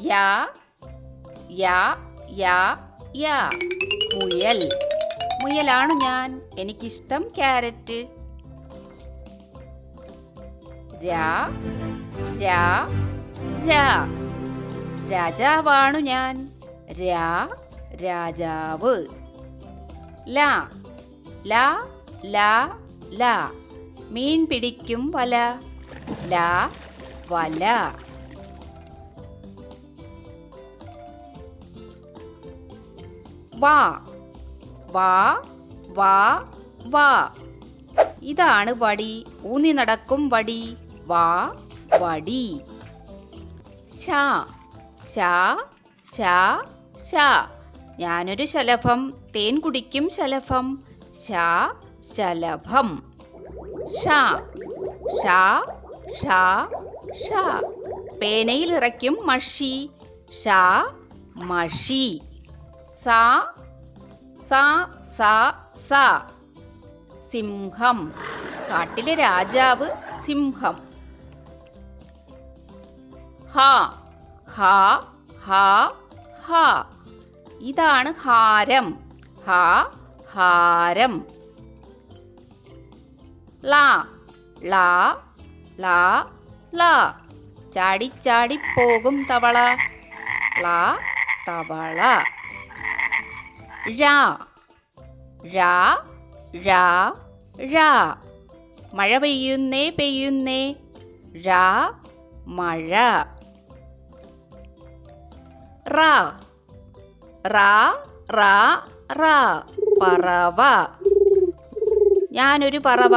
യാ യാ യാ യാ മുയൽ. മുയലാണു ഞാൻ, എനിക്കിഷ്ടം ക്യാരറ്റ്. രാ രാ രാ രാജാവാണു ഞാൻ, രാ രാജാവ്. ലാ ലാ ലാ ലാ മീൻ പിടിക്കും വല, ലാ വല. വാ വാ വാ വാ ഇതാണ് വടി, ഊന്നി നടക്കും വടി, വാ വടി. ശാ ശാ ശാ ശാ ഞാനൊരു ശലഭം, തേൻ കുടിക്കും ശലഭം, ശാ ശലഭം. ഷാ ഷാ ഷാ ഷാ പേനയിൽ ഇറക്കും മഷി, ഷാ മഷി. സാ സാ സാ സാ സിംഹം, കാട്ടിലെ രാജാവ് സിംഹം. ഹാ ഹാ ഹാ ഹാ ഇതാണ് ഹാരം, ഹാ ഹാരം. ലാ ലാ ലാ ലാ ചാടിച്ചാടിപ്പോകും തവള, ലാ തവള. രാ രാ രാ രാ മഴ പെയ്യുന്നേ പെയ്യുന്നേ, രാ മഴ. റാ റാ റാ റാ പറവ. ഞാനൊരു പറവ,